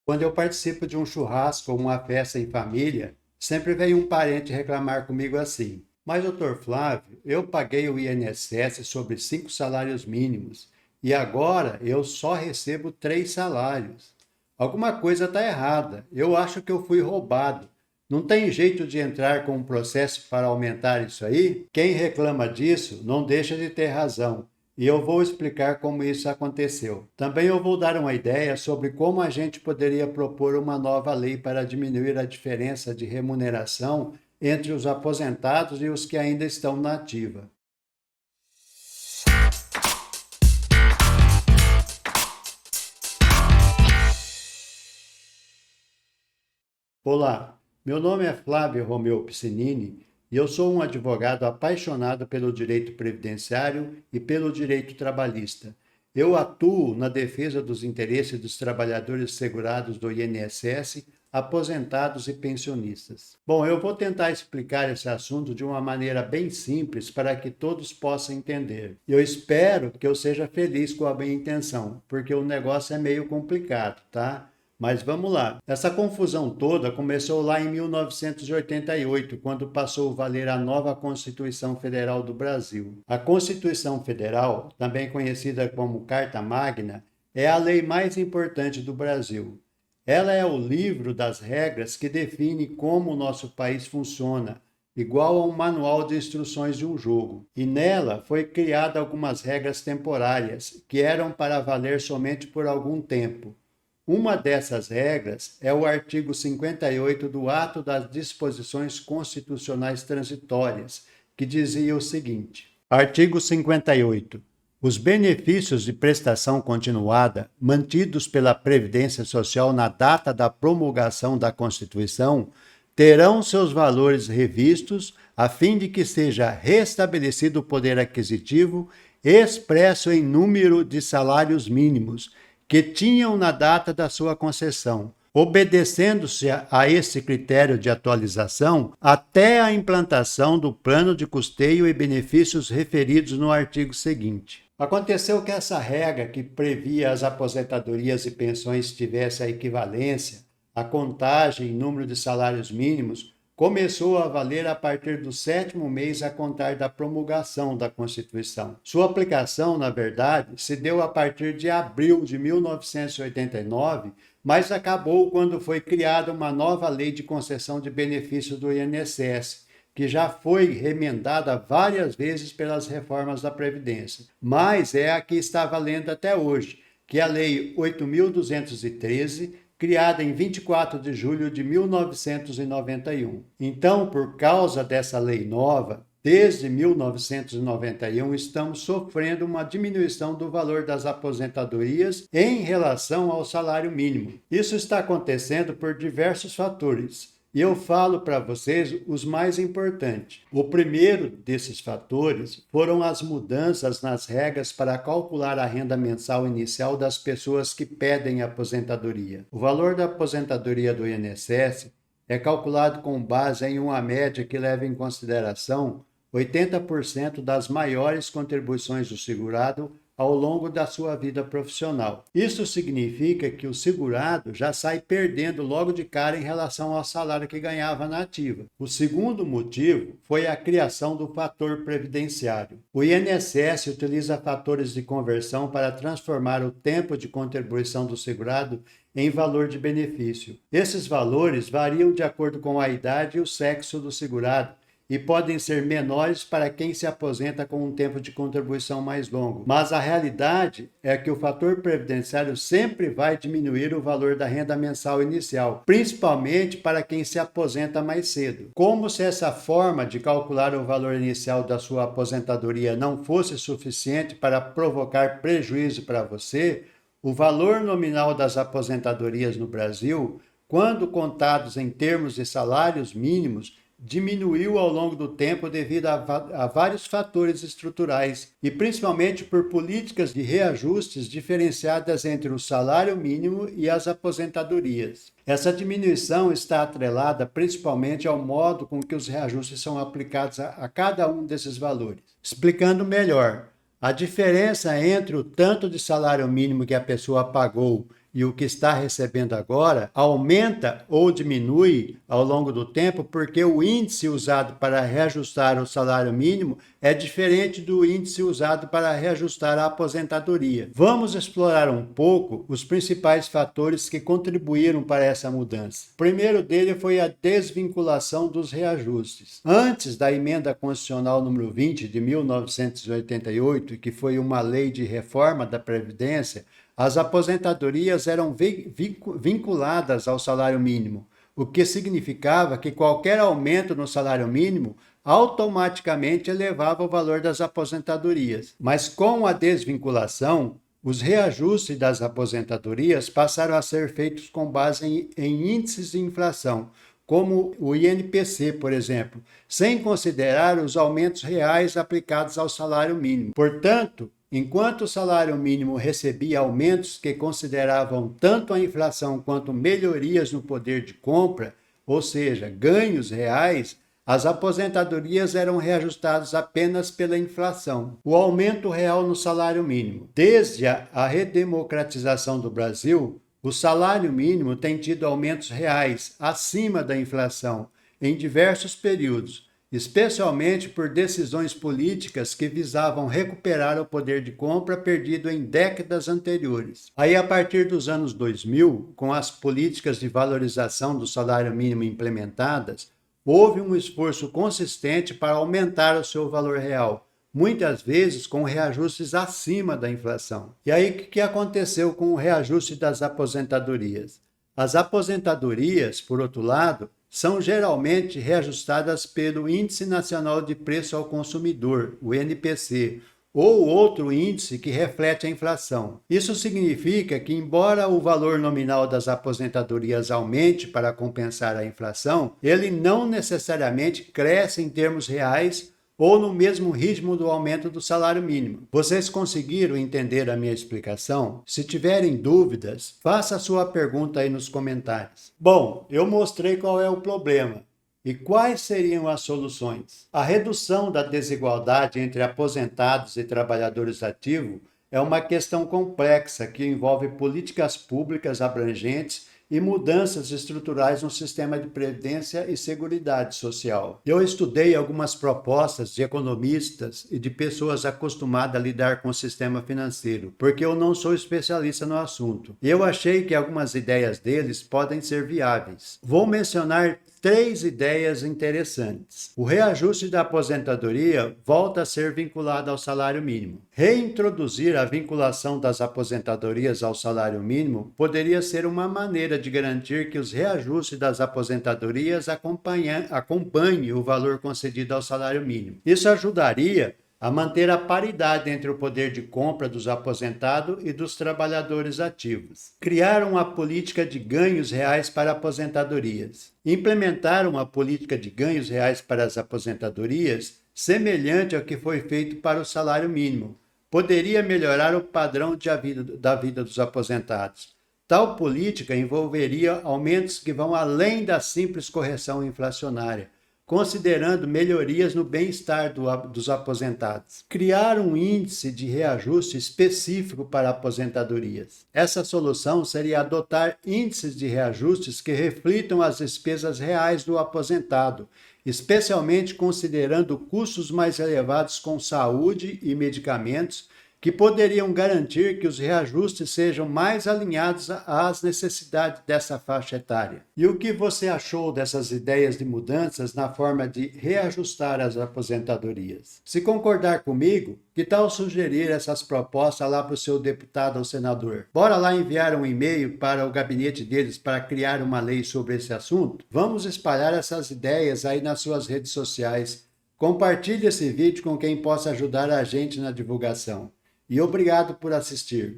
Quando eu participo de um churrasco ou uma festa em família, sempre vem um parente reclamar comigo assim: Mas, doutor Flávio, eu paguei o INSS sobre 5 salários mínimos e agora eu só recebo 3 salários. Alguma coisa está errada. Eu acho que eu fui roubado. Não tem jeito de entrar com um processo para aumentar isso aí? Quem reclama disso não deixa de ter razão. E eu vou explicar como isso aconteceu. Também eu vou dar uma ideia sobre como a gente poderia propor uma nova lei para diminuir a diferença de remuneração entre os aposentados e os que ainda estão na ativa. Olá, meu nome é Flávio Romeu Piscinini e eu sou um advogado apaixonado pelo direito previdenciário e pelo direito trabalhista. Eu atuo na defesa dos interesses dos trabalhadores segurados do INSS, aposentados e pensionistas. Bom, eu vou tentar explicar esse assunto de uma maneira bem simples para que todos possam entender. Eu espero que eu seja feliz com a minha intenção, porque o negócio é meio complicado, tá? Mas vamos lá. Essa confusão toda começou lá em 1988, quando passou a valer a nova Constituição Federal do Brasil. A Constituição Federal, também conhecida como Carta Magna, é a lei mais importante do Brasil. Ela é o livro das regras que define como o nosso país funciona, igual a um manual de instruções de um jogo. E nela foi criada algumas regras temporárias, que eram para valer somente por algum tempo. Uma dessas regras é o artigo 58 do Ato das Disposições Constitucionais Transitórias, que dizia o seguinte: Artigo 58. Os benefícios de prestação continuada mantidos pela Previdência Social na data da promulgação da Constituição terão seus valores revistos a fim de que seja restabelecido o poder aquisitivo expresso em número de salários mínimos que tinham na data da sua concessão, obedecendo-se a esse critério de atualização até a implantação do plano de custeio e benefícios referidos no artigo seguinte. Aconteceu que essa regra que previa as aposentadorias e pensões tivesse a equivalência, a contagem em número de salários mínimos, começou a valer a partir do 7º mês a contar da promulgação da Constituição. Sua aplicação, na verdade, se deu a partir de abril de 1989, mas acabou quando foi criada uma nova lei de concessão de benefícios do INSS, que já foi remendada várias vezes pelas reformas da Previdência, mas é a que está valendo até hoje, que é a Lei 8.213, criada em 24 de julho de 1991. Então, por causa dessa lei nova, desde 1991, estamos sofrendo uma diminuição do valor das aposentadorias em relação ao salário mínimo. Isso está acontecendo por diversos fatores. E eu falo para vocês os mais importantes. O primeiro desses fatores foram as mudanças nas regras para calcular a renda mensal inicial das pessoas que pedem aposentadoria. O valor da aposentadoria do INSS é calculado com base em uma média que leva em consideração 80% das maiores contribuições do segurado ao longo da sua vida profissional. Isso significa que o segurado já sai perdendo logo de cara em relação ao salário que ganhava na ativa. O segundo motivo foi a criação do fator previdenciário. O INSS utiliza fatores de conversão para transformar o tempo de contribuição do segurado em valor de benefício. Esses valores variam de acordo com a idade e o sexo do segurado, e podem ser menores para quem se aposenta com um tempo de contribuição mais longo. Mas a realidade é que o fator previdenciário sempre vai diminuir o valor da renda mensal inicial, principalmente para quem se aposenta mais cedo. Como se essa forma de calcular o valor inicial da sua aposentadoria não fosse suficiente para provocar prejuízo para você, o valor nominal das aposentadorias no Brasil, quando contados em termos de salários mínimos, diminuiu ao longo do tempo devido a vários fatores estruturais e principalmente por políticas de reajustes diferenciadas entre o salário mínimo e as aposentadorias. Essa diminuição está atrelada principalmente ao modo com que os reajustes são aplicados a cada um desses valores. Explicando melhor, a diferença entre o tanto de salário mínimo que a pessoa pagou e o que está recebendo agora aumenta ou diminui ao longo do tempo, porque o índice usado para reajustar o salário mínimo é diferente do índice usado para reajustar a aposentadoria. Vamos explorar um pouco os principais fatores que contribuíram para essa mudança. O primeiro dele foi a desvinculação dos reajustes. Antes da emenda constitucional número 20 de 1988, que foi uma lei de reforma da Previdência, as aposentadorias eram vinculadas ao salário mínimo, o que significava que qualquer aumento no salário mínimo automaticamente elevava o valor das aposentadorias. Mas com a desvinculação, os reajustes das aposentadorias passaram a ser feitos com base em índices de inflação, como o INPC, por exemplo, sem considerar os aumentos reais aplicados ao salário mínimo. Portanto, enquanto o salário mínimo recebia aumentos que consideravam tanto a inflação quanto melhorias no poder de compra, ou seja, ganhos reais, as aposentadorias eram reajustadas apenas pela inflação. O aumento real no salário mínimo. Desde a redemocratização do Brasil, o salário mínimo tem tido aumentos reais acima da inflação em diversos períodos, especialmente por decisões políticas que visavam recuperar o poder de compra perdido em décadas anteriores. Aí, a partir dos anos 2000, com as políticas de valorização do salário mínimo implementadas, houve um esforço consistente para aumentar o seu valor real, muitas vezes com reajustes acima da inflação. E aí, o que aconteceu com o reajuste das aposentadorias? As aposentadorias, por outro lado, são geralmente reajustadas pelo Índice Nacional de Preço ao Consumidor, o INPC, ou outro índice que reflete a inflação. Isso significa que, embora o valor nominal das aposentadorias aumente para compensar a inflação, ele não necessariamente cresce em termos reais ou no mesmo ritmo do aumento do salário mínimo. Vocês conseguiram entender a minha explicação? Se tiverem dúvidas, faça a sua pergunta aí nos comentários. Bom, eu mostrei qual é o problema. E quais seriam as soluções? A redução da desigualdade entre aposentados e trabalhadores ativos é uma questão complexa que envolve políticas públicas abrangentes e mudanças estruturais no sistema de previdência e seguridade social. Eu estudei algumas propostas de economistas e de pessoas acostumadas a lidar com o sistema financeiro, porque eu não sou especialista no assunto. Eu achei que algumas ideias deles podem ser viáveis. Vou mencionar 3 ideias interessantes. O reajuste da aposentadoria volta a ser vinculado ao salário mínimo. Reintroduzir a vinculação das aposentadorias ao salário mínimo poderia ser uma maneira de garantir que os reajustes das aposentadorias acompanhem o valor concedido ao salário mínimo. Isso ajudaria a manter a paridade entre o poder de compra dos aposentados e dos trabalhadores ativos. Criar uma política de ganhos reais para aposentadorias. Implementar uma política de ganhos reais para as aposentadorias semelhante ao que foi feito para o salário mínimo. Poderia melhorar o padrão da vida dos aposentados. Tal política envolveria aumentos que vão além da simples correção inflacionária, considerando melhorias no bem-estar dos aposentados. Criar um índice de reajuste específico para aposentadorias. Essa solução seria adotar índices de reajustes que reflitam as despesas reais do aposentado, especialmente considerando custos mais elevados com saúde e medicamentos, que poderiam garantir que os reajustes sejam mais alinhados às necessidades dessa faixa etária. E o que você achou dessas ideias de mudanças na forma de reajustar as aposentadorias? Se concordar comigo, que tal sugerir essas propostas lá para o seu deputado ou senador? Bora lá enviar um e-mail para o gabinete deles para criar uma lei sobre esse assunto? Vamos espalhar essas ideias aí nas suas redes sociais. Compartilhe esse vídeo com quem possa ajudar a gente na divulgação. E obrigado por assistir.